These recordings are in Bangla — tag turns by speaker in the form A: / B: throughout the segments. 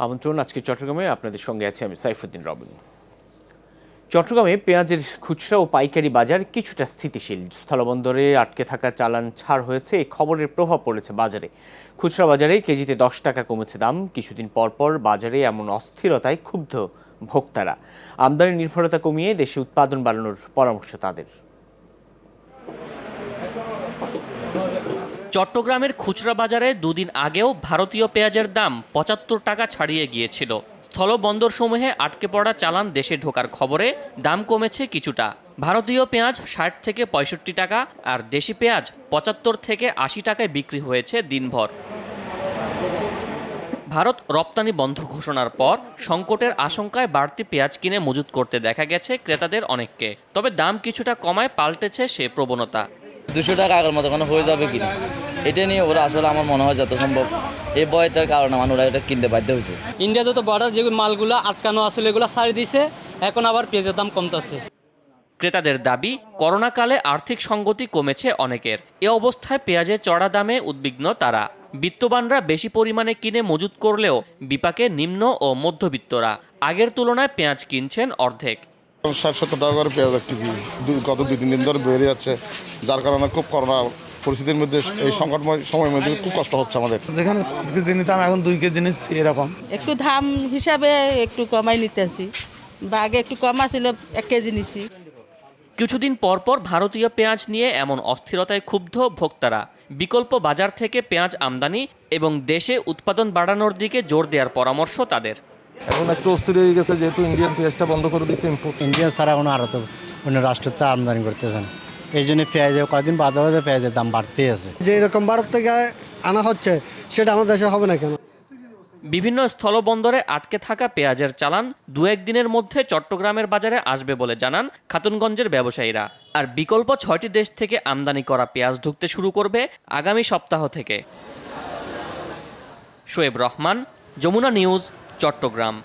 A: আমন্ত্রণ। আজকে চট্টগ্রামে আপনাদের সঙ্গে আছি আমি সাইফুদ্দিন রবিন। চট্টগ্রামে পেঁয়াজের খুচরা ও পাইকারি বাজার কিছুটা স্থিতিশীল। স্থলবন্দরে আটকে থাকা চালান ছাড় হয়েছে, এই খবরের প্রভাব পড়েছে বাজারে। খুচরা বাজারে কেজিতে 10 টাকা কমেছে দাম। কিছুদিন পর পর বাজারে এমন অস্থিরতায় ক্ষুব্ধ ভোক্তারা। আমদানি নির্ভরতা কমিয়ে দেশে উৎপাদন বাড়ানোর পরামর্শ তাদের।
B: চট্টগ্রামের খুচরা বাজারে দুদিন আগেও ভারতীয় পেঁয়াজের দাম ৭৫ টাকা ছাড়িয়ে গিয়েছিল। স্থলবন্দর সমূহে আটকে পড়া চালান দেশে ঢোকার খবরে দাম কমেছে কিছুটা। ভারতীয় পেঁয়াজ ৬০ থেকে ৬৫ টাকা আর দেশি পেঁয়াজ ৭৫ থেকে ৮০ টাকায় বিক্রি হয়েছে দিনভর। ভারত রপ্তানি বন্ধ ঘোষণার পর সংকটের আশঙ্কায় বাড়তি পেঁয়াজ কিনে মজুত করতে দেখা গেছে ক্রেতাদের অনেককে। তবে দাম কিছুটা কমায় পাল্টেছে সে প্রবণতা।
C: 200 টাকা আগের মতো কোনো হয়ে যাবে কিনা এটা নিয়ে ওরা আসলে আমার মনে হয় যত সম্ভব এই বয়টার কারণে ওরা এটা কিনতে বাধ্য হয়েছে।
D: ইন্ডিয়াতে তো বর্ডার যে মালগুলো আটকানো আসলে এগুলো ছাড়ি দিছে, এখন আবার পেঁয়াজের দাম কমতেছে।
B: ক্রেতাদের দাবি, করোনাকালে আর্থিক সঙ্গতি কমেছে অনেকের। এ অবস্থায় পেঁয়াজের চড়া দামে উদ্বিগ্ন তারা। বিত্তবানরা বেশি পরিমাণে কিনে মজুত করলেও বিপাকে নিম্ন ও মধ্যবিত্তরা। আগের তুলনায় পেঁয়াজ কিনছেন অর্ধেক।
E: ৬০-৭০ টাকা করে পেঁয়াজ এক কেজি গত 2-3 দিন ধরে বেড়ে যাচ্ছে, যার কারণে খুব করোনা পরিস্থিতির মধ্যে এই সংকটময় সময়ের মধ্যে খুব কষ্ট হচ্ছে আমাদের।
F: যেখানে 5 কেজি নিতাম এখন 2 কেজি নিচ্ছি, এরকম
G: একটু দাম হিসাবে একটু কমাই নিতেছি, বা আগে একটু কম ছিল 1 কেজি নিছি।
B: কিছুদিন পর পর ভারতীয় পেঁয়াজ নিয়ে এমন অস্থিরতায় ক্ষুব্ধ ভোক্তারা। বিকল্প বাজার থেকে পেঁয়াজ আমদানি এবং দেশে উৎপাদন বাড়ানোর দিকে জোর দেওয়ার পরামর্শ তাদের।
E: এখন একটু অস্থির হয়ে গেছে যেহেতু ইন্ডিয়ান পেঁয়াজটা বন্ধ করে দিয়েছে ইম্পোর্ট।
H: ইন্ডিয়া ছাড়া কোনো আরও তো অন্য রাষ্ট্রতে আমদানি করতেছেন, এই জন্য পেঁয়াজের কয়েকদিন বাদে বাদে পেঁয়াজের দাম বাড়তেই আছে।
I: যে এরকম ভারত থেকে আনা হচ্ছে সেটা আমাদের দেশে হবে না কেন?
B: বিভিন্ন স্থলবন্দরে আটকে থাকা পেঁয়াজের চালান 2-1 দিনের মধ্যে চট্টগ্রামের বাজারে আসবে বলে জানান খাতুনগঞ্জের ব্যবসায়ীরা। আর বিকল্প 6টি দেশ থেকে আমদানি করা পেঁয়াজ ঢুকতে শুরু করবে আগামী সপ্তাহ থেকে। শোয়েব রহমান, যমুনা নিউজ, চট্টগ্রাম।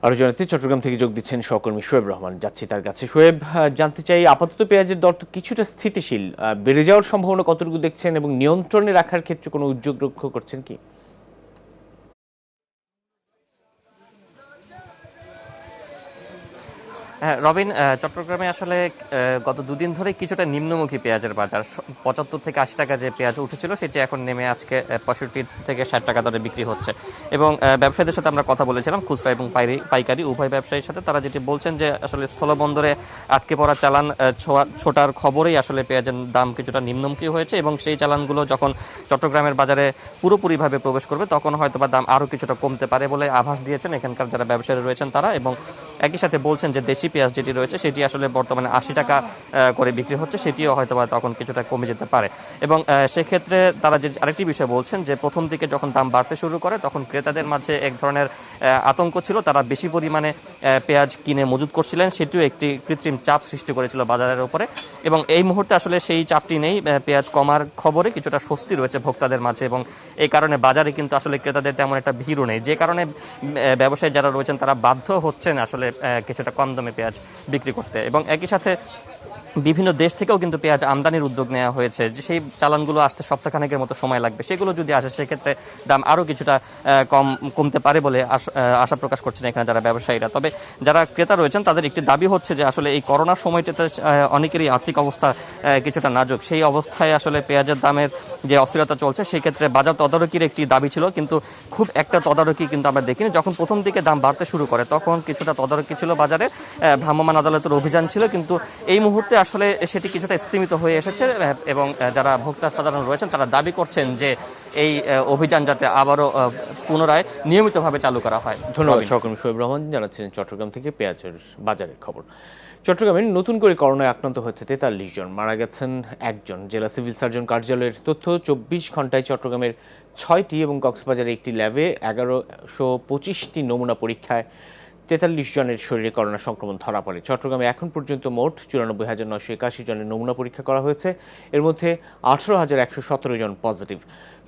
A: আরও জানাতে চট্টগ্রাম থেকে যোগ দিচ্ছেন সহকর্মী শোয়েব রহমান, যাচ্ছি তার কাছে। শোয়েব, জানতে চাই, আপাতত পেঁয়াজের দর তো কিছুটা স্থিতিশীল, বেড়ে যাওয়ার সম্ভাবনা কতটুকু দেখছেন এবং নিয়ন্ত্রণে রাখার ক্ষেত্রে কোনো উদ্যোগ লক্ষ্য করছেন কি?
J: হ্যাঁ রবিন, চট্টগ্রামে আসলে গত দুদিন ধরে কিছুটা নিম্নমুখী পেঁয়াজের বাজার। ৭৫ থেকে ৮০ টাকা যে পেঁয়াজ উঠেছিল সেটি এখন নেমে আজকে ৬৫ থেকে ৬০ টাকা দরে বিক্রি হচ্ছে। এবং ব্যবসায়ীদের সাথে আমরা কথা বলেছিলাম, খুচরা এবং পাইকারি উভয় ব্যবসায়ীর সাথে। তারা যেটি বলছেন যে আসলে স্থলবন্দরে আটকে পড়া চালান ছোটার খবরেই আসলে পেঁয়াজের দাম কিছুটা নিম্নমুখী হয়েছে এবং সেই চালানগুলো যখন চট্টগ্রামের বাজারে পুরোপুরিভাবে প্রবেশ করবে তখন হয়তো বা দাম আরও কিছুটা কমতে পারে বলে আভাস দিয়েছেন এখানকার যারা ব্যবসায়ী রয়েছেন তারা। এবং একই সাথে বলছেন যে দেশি পেঁয়াজ যেটি রয়েছে সেটি আসলে বর্তমানে ৮০ টাকা করে বিক্রি হচ্ছে, সেটিও হয়তো বা তখন কিছুটা কমে যেতে পারে। এবং সেক্ষেত্রে তারা যে আরেকটি বিষয় বলছেন যে প্রথম দিকে যখন দাম বাড়তে শুরু করে তখন ক্রেতাদের মাঝে এক ধরনের আতঙ্ক ছিল, তারা বেশি পরিমাণে পেঁয়াজ কিনে মজুত করছিলেন, সেটিও একটি কৃত্রিম চাপ সৃষ্টি করেছিল বাজারের উপরে। এবং এই মুহূর্তে আসলে সেই চাপটি নেই, পেঁয়াজ কমার খবরে কিছুটা স্বস্তি রয়েছে ভোক্তাদের মাঝে এবং এই কারণে বাজারে কিন্তু আসলে ক্রেতাদের তেমন একটা ভিড়ও নেই, যে কারণে ব্যবসায়ী যারা রয়েছেন তারা বাধ্য হচ্ছেন আসলে কিছুটা কম দামে পেঁয়াজ বিক্রি করতে। এবং একই সাথে বিভিন্ন দেশ থেকেও কিন্তু পেঁয়াজ আমদানির উদ্যোগ নেওয়া হয়েছে, যে সেই চালানগুলো আসতে সপ্তাহখানেকের মতো সময় লাগবে। সেগুলো যদি আসে সেক্ষেত্রে দাম আরও কিছুটা কমতে পারে বলে আশা প্রকাশ করছেন এখানে যারা ব্যবসায়ীরা। তবে যারা ক্রেতা রয়েছেন তাদের একটি দাবি হচ্ছে যে আসলে এই করোনার সময়টাতে অনেকেরই আর্থিক অবস্থা কিছুটা নাজুক, সেই অবস্থায় আসলে পেঁয়াজের দামের যে অস্থিরতা চলছে সেই ক্ষেত্রে বাজার তদারকির একটি দাবি ছিল, কিন্তু খুব একটা তদারকি কিন্তু আমরা দেখিনি। যখন প্রথম দিকে দাম বাড়তে শুরু করে তখন কিছুটা তদারকি ছিল বাজারে, ভ্রাম্যমাণ আদালতের অভিযান ছিল, কিন্তু এই মুহূর্তে আসলে সেটি কিছুটা স্তীমিত হয়ে এসেছে। এবং যারা ভোক্তা সাধারণ রয়েছেন তারা দাবি করছেন যে এই অভিযান যাতে আবারও পুনরায় নিয়মিতভাবে চালু করা হয়।
A: ধন্যবাদ সহকর্মী শোয়েব রহমান, জানাচ্ছিলেন চট্টগ্রাম থেকে পেঁয়াজের বাজারের খবর। চট্টগ্রামে নতুন করে করোনায় আক্রান্ত হচ্ছে 43 জন, মারা গেছেন 1 জন। জেলা সিভিল সার্জন কার্যালয়ের তথ্য, 24 ঘন্টায় চট্টগ্রামের 6টি এবং কক্সবাজারে একটি ল্যাবে 1125টি নমুনা পরীক্ষায় 43 জনের শরীরে করোনা সংক্রমণ ধরা পড়ে। চট্টগ্রামে এখন পর্যন্ত মোট 94,981 জনের নমুনা পরীক্ষা করা হয়েছে, এর মধ্যে 18,117 জন পজিটিভ।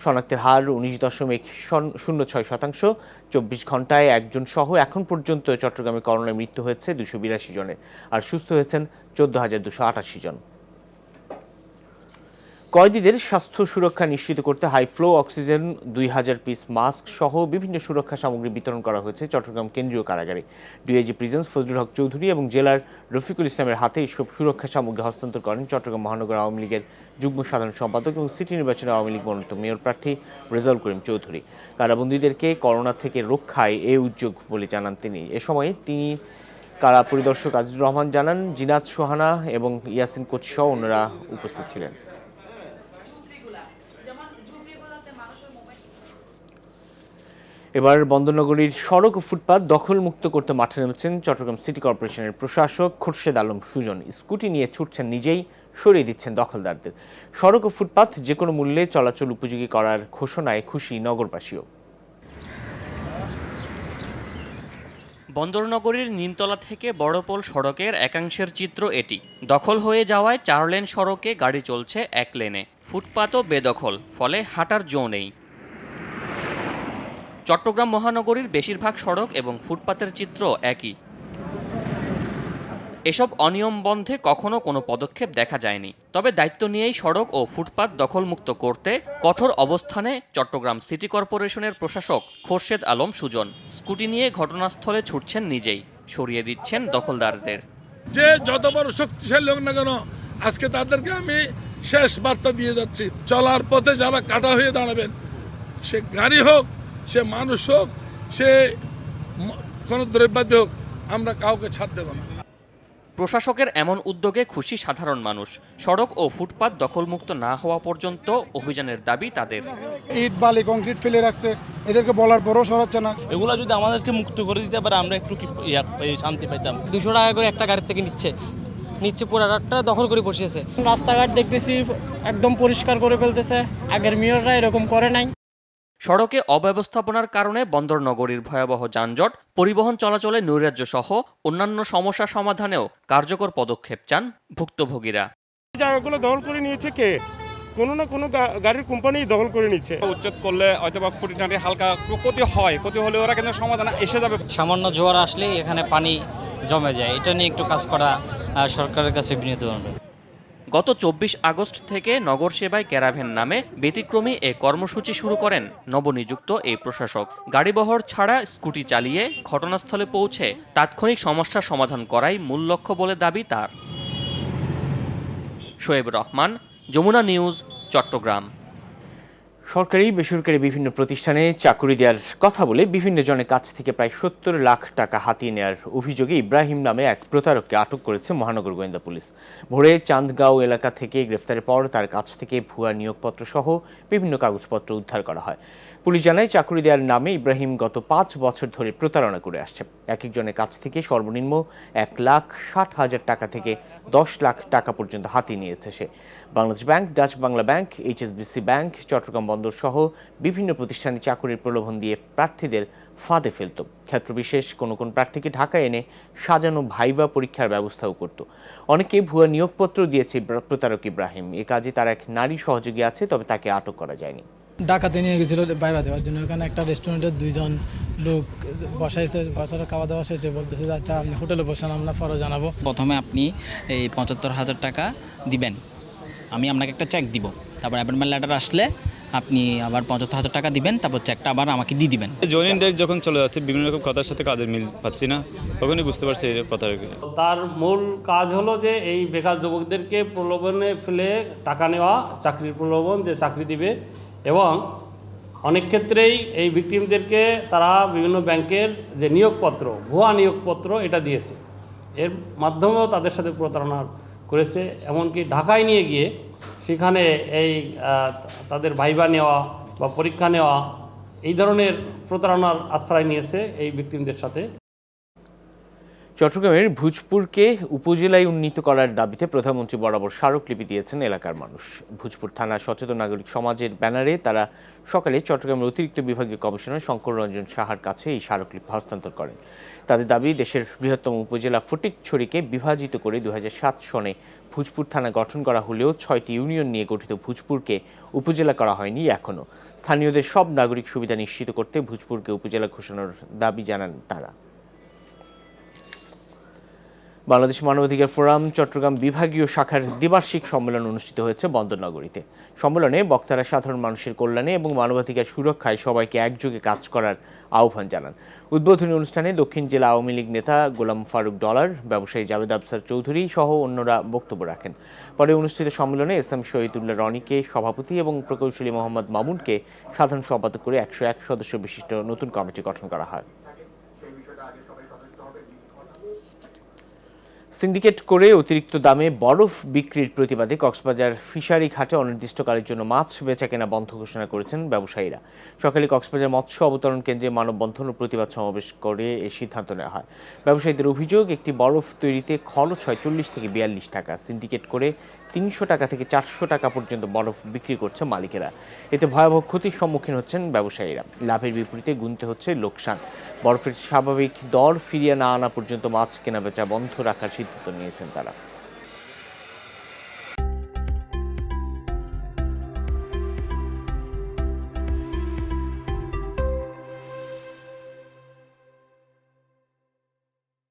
A: শনাক্তের হার 19.06%। 24 ঘন্টায় 1 জন সহ এখন পর্যন্ত চট্টগ্রামে করোনায় মৃত্যু হয়েছে 282 জনের, আর সুস্থ হয়েছেন 14,288 জন। কয়েদিদের স্বাস্থ্য সুরক্ষা নিশ্চিত করতে high flow oxygen 2000 piece mask সহ বিভিন্ন সুরক্ষা সামগ্রী বিতরণ করা হয়েছে চট্টগ্রাম কেন্দ্রীয় কারাগারে। ডিআইজি প্রিজন্স ফজলুল হক চৌধুরী এবং জেলার রফিকুল ইসলামের হাতে এইসব সুরক্ষা সামগ্রী হস্তান্তর করেন চট্টগ্রাম মহানগর আওয়ামী লীগের যুগ্ম সাধারণ সম্পাদক এবং সিটি নির্বাচনে আওয়ামী লীগ মনোনীত মেয়র প্রার্থী রেজাউল করিম চৌধুরী। কারাবন্দীদেরকে করোনা থেকে রক্ষায় এ উদ্যোগ বলে জানান তিনি। এ সময় তিনি কারা পরিদর্শক আজিজুর রহমান জানান, জিনাত সোহানা এবং ইয়াসিন কোচ সহ অন্যরা উপস্থিত ছিলেন। এবার বন্দরনগরীর সড়ক ও ফুটপাত দখলমুক্ত করতে মাঠে নেমেছেন চট্টগ্রাম সিটি কর্পোরেশনের প্রশাসক খোরশেদ আলম সুজন। স্কুটি নিয়ে ছুটছেন, নিজেই সরিয়ে দিচ্ছেন দখলদারদের। সড়ক ও ফুটপাত যে কোনো মূল্যে চলাচল উপযোগী করার ঘোষণায় খুশি নগরবাসীও।
B: বন্দরনগরীর নিমতলা থেকে বড়পোল সড়কের একাংশের চিত্র এটি। দখল হয়ে যাওয়ায় 4 লেন সড়কে গাড়ি চলছে 1 লেনে, ফুটপাতও বেদখল, ফলে হাঁটার জো নেই। চট্টগ্রাম মহানগরীর বেশিরভাগ সড়ক এবং ফুটপাতের চিত্র একই। এসব অনিয়ম বন্ধে কখনো কোনো পদক্ষেপ দেখা যায়নি। তবে দায়িত্ব নিয়েই সড়ক ও ফুটপাত দখলমুক্ত করতে কঠোর অবস্থানে চট্টগ্রাম সিটি কর্পোরেশনের প্রশাসক খোরশেদ আলম সুজন। স্কুটি নিয়ে ঘটনাস্থলে ছুটছেন, নিজেই সরিয়ে দিচ্ছেন দখলদারদের।
K: যে যত বড় শক্তিশালী হোক না কেন, আজকে তাদেরকে আমি শেষ বার্তা দিয়ে যাচ্ছি, চলার পথে যারা কাটা হয়ে দাঁড়াবেন, সে গাড়ি হোক, সে মানুষ হোক, সে কোনো দ্রব্যাদি হোক, আমরা কাউকে ছাড় দেব না।
B: প্রশাসকের এমন উদ্যোগে খুশি সাধারণ মানুষ। সড়ক ও ফুটপাত দখলমুক্ত না হওয়া পর্যন্ত অভিযানের দাবি তাদের।
F: ইট বালি কংক্রিট ফেলে রাখছে, এদেরকে বলার পরও সরাচ্ছে না।
D: এগুলো যদি আমাদেরকে মুক্ত করে দিতে পারে, আমরা একটু শান্তি পাইতাম। 200 টাকা করে একটা গাড়ির থেকে নিচ্ছে পুরো রাতটা দখল করে বসিয়েছে।
L: রাস্তাঘাট দেখতেছি একদম পরিষ্কার করে ফেলতেছে, আগের মেয়ররা এরকম করে নাই।
B: সড়কে অব্যবস্থাপনার কারণে বন্দরনগরীর ভয়াবহ যানজট, পরিবহন চলাচলে নৈরাজ্য সহ অন্যান্য সমস্যা সমাধানেও কার্যকর পদক্ষেপ চান ভুক্তভোগীরা।
L: জায়গাগুলো দখল করে নিয়েছে কে? কোনো না কোনো গাড়ির কোম্পানি দখল করে নিচ্ছে।
M: উচ্ছেদ করলে হয়তো বা খুঁটিনাটি হালকা ক্ষতি হয়, ক্ষতি হলে ওরা কিন্তু সমাধান এসে যাবে।
C: সামান্য জোয়ার আসলে এখানে পানি জমে যায়, এটা নিয়ে একটু কাজ করা সরকারের কাছে বিনীত অনুরোধ।
B: গত 24 আগস্ট থেকে নগর সেবায় ক্যারাভ্যান নামে ব্যতিক্রমী এ কর্মসূচি শুরু করেন নবনিযুক্ত এই প্রশাসক। গাড়িবহর ছাড়া স্কুটি চালিয়ে ঘটনাস্থলে পৌঁছে তাৎক্ষণিক সমস্যা সমাধান করাই মূল লক্ষ্য বলে দাবি তার। শোয়েব রহমান, যমুনা নিউজ, চট্টগ্রাম।
A: সরকারি বেসরকারি বিভিন্ন প্রতিষ্ঠানে চাকরি দেওয়ার কথা বলে বিভিন্ন জনের কাছ থেকে প্রায় 70 লাখ টাকা হাতিয়ে নেওয়ার অভিযোগে ইব্রাহিম নামে এক প্রতারককে আটক করেছে মহানগর গোয়েন্দা পুলিশ। ভোরে চাঁদগাঁও এলাকা থেকে গ্রেফতারের পর তার কাছ থেকে ভুয়া নিয়োগপত্র সহ বিভিন্ন কাগজপত্র উদ্ধার করা হয়। পুলিশ জানায়, চাকরি দেওয়ার নামে ইব্রাহিম গত 5 বছর ধরে প্রতারণা করে আসছে। এক একজনের কাছ থেকে সর্বনিম্ন 1,60,000 টাকা থেকে 10 লাখ টাকা পর্যন্ত হাতিয়ে নিয়েছে সে। Bangladesh bank, Dutch Bangla bank, HSBC bank, Chittagong বন্দর সহ বিভিন্ন প্রতিষ্ঠানে চাকরির প্রলোভন দিয়ে প্রার্থীদের ফাঁদে ফেলত। ক্ষেত্রবিশেষ কোন প্রার্থীকে ঢাকায় এনে সাজানো ভাইভা পরীক্ষার ব্যবস্থাও করত। অনেকে ভুয়া নিয়োগপত্র দিয়েছে প্রতারক ইব্রাহিম। এ কাজে তার এক নারী সহযোগী আছে, তবে তাকে আটক করা যায়নি।
L: ঢাকাতে নিয়ে গেছিল ভাইবা দেওয়ার জন্য। ওখানে একটা রেস্টুরেন্টের 2 জন লোক বসাইছে, বসার খাওয়া দাওয়া শেষে বলতেছে, আচ্ছা আপনি হোটেলে বসান, আমরা পরে জানাবো।
C: প্রথমে আপনি এই 75,000 টাকা দিবেন, আমি আপনাকে একটা চেক দিব, তারপর অ্যাপয়েন্টমেন্ট লেটার আসলে আপনি আবার 75,000 টাকা দিবেন, তারপর চেকটা আবার আমাকে দিয়ে দিবেন।
M: জয়েনিং ডেট যখন চলে যাচ্ছে, বিভিন্ন রকম কথার সাথে কাজের মিল পাচ্ছি না, তখনই বুঝতে পারছি এই প্রতারক।
L: তার মূল কাজ হলো যে এই বেকার যুবকদেরকে প্রলোভনে ফেলে টাকা নেওয়া, চাকরির প্রলোভন, যে চাকরি দিবে। এবং অনেক ক্ষেত্রেই এই ভিকটিমদেরকে তারা বিভিন্ন ব্যাংকের যে নিয়োগপত্র, ভুয়া নিয়োগপত্র এটা দিয়েছে। এর মাধ্যমেও তাদের সাথে প্রতারণা করেছে। এমনকি ঢাকায় নিয়ে গিয়ে সেখানে এই তাদের ভাইবা নেওয়া বা পরীক্ষা নেওয়া, এই ধরনের প্রতারণার আশ্রয় নিয়েছে এই ভিকটিমদের সাথে।
A: চট্টগ্রামের ভূজপুরকে উপজেলায় উন্নীত করার দাবিতে প্রধানমন্ত্রী বরাবর স্মারকলিপি দিয়েছেন এলাকার মানুষ। ভূজপুর থানা সচেতন নাগরিক সমাজের ব্যানারে তারা সকালে চট্টগ্রামের অতিরিক্ত বিভাগীয় কমিশনার শঙ্কর রঞ্জন সাহার কাছে এই স্মারকলিপি হস্তান্তর করেন। তাদের দাবি, দেশের বৃহত্তম উপজেলা ফটিকছড়িকে বিভাজিত করে 2007 সনে ভূজপুর থানা গঠন করা হলেও 6টি ইউনিয়ন নিয়ে গঠিত ভূজপুরকে উপজেলা করা হয়নি এখনও। স্থানীয়দের সব নাগরিক সুবিধা নিশ্চিত করতে ভূজপুরকে উপজেলা ঘোষণার দাবি জানান তারা। বাংলাদেশ মানবাধিকার ফোরাম চট্টগ্রাম বিভাগীয় শাখার দ্বিবার্ষিক সম্মেলন অনুষ্ঠিত হয়েছে বন্দরনগরীতে। সম্মেলনে বক্তারা সাধারণ মানুষের কল্যাণে এবং মানবাধিকার সুরক্ষায় সবাইকে একযোগে কাজ করার আহ্বান জানান। উদ্বোধনী অনুষ্ঠানে দক্ষিণ জেলা আওয়ামী লীগ নেতা গোলাম ফারুক ডলার, ব্যবসায়ী জাভেদ আফসার চৌধুরী সহ অন্যরা বক্তব্য রাখেন। পরে অনুষ্ঠিত সম্মেলনে এসএম শহীদুল্লাহ রনিকে সভাপতি এবং প্রকৌশলী মোহাম্মদ মামুনকে সাধারণ সম্পাদক করে 101 সদস্য বিশিষ্ট নতুন কমিটি গঠন করা হয়। সিন্ডিকেট করে অতিরিক্ত দামে বরফ বিক্রির প্রতিবাদে কক্সবাজার ফিশারি ঘাটে অনির্দিষ্টকালের জন্য মাছ বেচাকেনা বন্ধ ঘোষণা করেছেন ব্যবসায়ীরা। সকালে কক্সবাজার মৎস্য অবতরণ কেন্দ্রে মানববন্ধন ও প্রতিবাদ সমাবেশ করে এই সিদ্ধান্ত নেওয়া হয়। ব্যবসায়ীদের অভিযোগ, একটি বরফ তৈরিতে খরচ হয় 40 থেকে 42 টাকা। সিন্ডিকেট করে 300 টাকা থেকে 400 টাকা পর্যন্ত বরফ বিক্রি করছে মালিকেরা। এতে ভয়াবহ ক্ষতির সম্মুখীন হচ্ছেন ব্যবসায়ীরা। লাভের বিপরীতে গুনতে হচ্ছে লোকসান। বরফের স্বাভাবিক দর ফিরিয়ে না আনা পর্যন্ত মাছ কেনাবেচা বন্ধ রাখার সিদ্ধান্ত নিয়েছেন তারা।